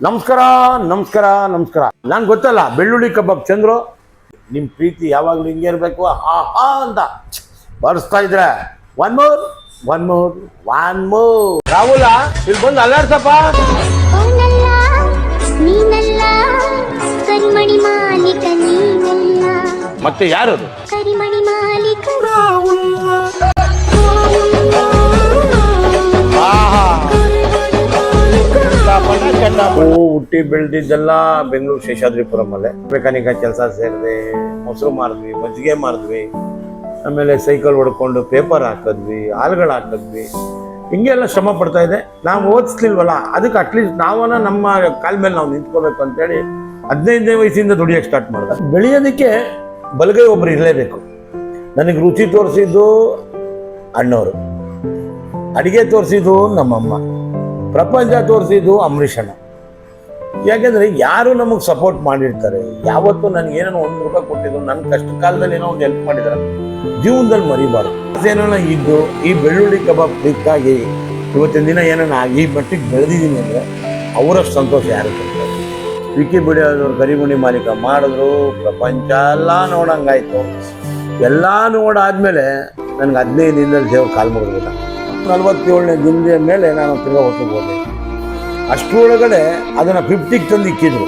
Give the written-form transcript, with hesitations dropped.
ನಮಸ್ಕಾರ ನಮಸ್ಕಾರ ನಮಸ್ಕಾರ. ನಾನು ಗೊತ್ತಲ್ಲ ಬೆಳ್ಳುಳ್ಳಿ ಕಬಾಬ್ ಚಂದ್ರು. ನಿಮ್ಮ ಪ್ರೀತಿ ಯಾವಾಗಲೂ ಹಿಂಗೆ ಇರಬೇಕು ಆಹಾ ಅಂತ ಬರ್ಸ್ತಾ ಇದ್ರೆ ಒನ್ ಮೋರ್ ರಾಹುಲ ಇಲ್ಲಿ ಬಂದು ಅಲ್ಲಾಡ್ಸಪ್ಪ. ಮತ್ತೆ ಯಾರದು? ಹುಟ್ಟಿ ಬೆಳೆದಿದ್ದೆಲ್ಲ ಬೆಂಗಳೂರು ಶೇಷಾದ್ರಿಪುರಮಲ್ಲೇ. ಮೆಕ್ಯಾನಿಕ ಕೆಲಸ ಸೇರಿದೆ, ಮೊಸರು ಮಾರಿದ್ವಿ, ಮಜ್ಜಿಗೆ ಮಾರಿದ್ವಿ, ಆಮೇಲೆ ಸೈಕಲ್ ಹೊಡ್ಕೊಂಡು ಪೇಪರ್ ಹಾಕಿದ್ವಿ, ಹಾಲುಗಳು ಹಾಕಿದ್ವಿ. ಹಿಂಗೆಲ್ಲ ಶ್ರಮ ಪಡ್ತಾ ಇದೆ. ನಾವು ಓದಿಸ್ಲಿಲ್ವಲ್ಲ, ಅದಕ್ಕೆ ಅಟ್ಲೀಸ್ಟ್ ನಾವನ್ನ ನಮ್ಮ ಕಾಲ ಮೇಲೆ ನಾವು ನಿಂತ್ಕೋಬೇಕು ಅಂತೇಳಿ 15ನೇ ವಯಸ್ಸಿಂದ ದುಡಿಯೋಕ್ಕೆ ಸ್ಟಾರ್ಟ್ ಮಾಡಿದೆ. ಬೆಳೆಯೋದಕ್ಕೆ ಬಲಗೈ ಒಬ್ರು ಇರಲೇಬೇಕು. ನನಗೆ ರುಚಿ ತೋರಿಸಿದ್ದು ಅಣ್ಣವರು, ಅಡಿಗೆ ತೋರಿಸಿದ್ದು ನಮ್ಮಮ್ಮ, ಪ್ರಪಂಚ ತೋರಿಸಿದ್ದು ಅಂಬರೀಷಣ್ಣ. ಯಾಕೆಂದರೆ ಯಾರು ನಮಗೆ ಸಪೋರ್ಟ್ ಮಾಡಿರ್ತಾರೆ. ಯಾವತ್ತೂ ನನಗೆ ಏನೋ ₹1 ಕೊಟ್ಟಿದ್ದು, ನನ್ನ ಕಷ್ಟ ಕಾಲದಲ್ಲಿ ಏನೋ ಒಂದು ಹೆಲ್ಪ್ ಮಾಡಿದ್ದಾರೆ, ಜೀವನದಲ್ಲಿ ಮರಿಬಾರ್ದು. ಏನೋ ಇದ್ದು ಈ ಬೆಳ್ಳುಳ್ಳಿ ಕಬಾಬ್ ಕ್ಲಿಕ್ಕಾಗಿ ಇವತ್ತಿನ ದಿನ ಏನೋ ಈ ಮಟ್ಟಿಗೆ ಬೆಳೆದಿದ್ದೀನಿ ಅಂದರೆ ಅವರಷ್ಟು ಸಂತೋಷ ಯಾರು ಕೊಡ್ತಾರೆ. ವಿಕಿಪೀಡಿಯಾದವ್ರು ಕರಿಮಣಿ ಮಾಲೀಕ ಮಾಡಿದ್ರು, ಪ್ರಪಂಚ ಎಲ್ಲ ನೋಡಂಗಾಯ್ತು. ಎಲ್ಲ ನೋಡಾದ್ಮೇಲೆ ನನಗೆ 15 ದಿನದಲ್ಲಿ ದೇವ್ರು ಕಾಲು ಮುಗಿದಿಲ್ಲ. 47ನೇ ದಿನದ ಮೇಲೆ ನಾನು ತಿರ್ಗಾ ಹೊರಟು ಹೋದೆ. ಅಷ್ಟರೊಳಗಡೆ ಅದನ್ನು 50ಗೆ ತಂದು ಇಕ್ಕಿದ್ರು.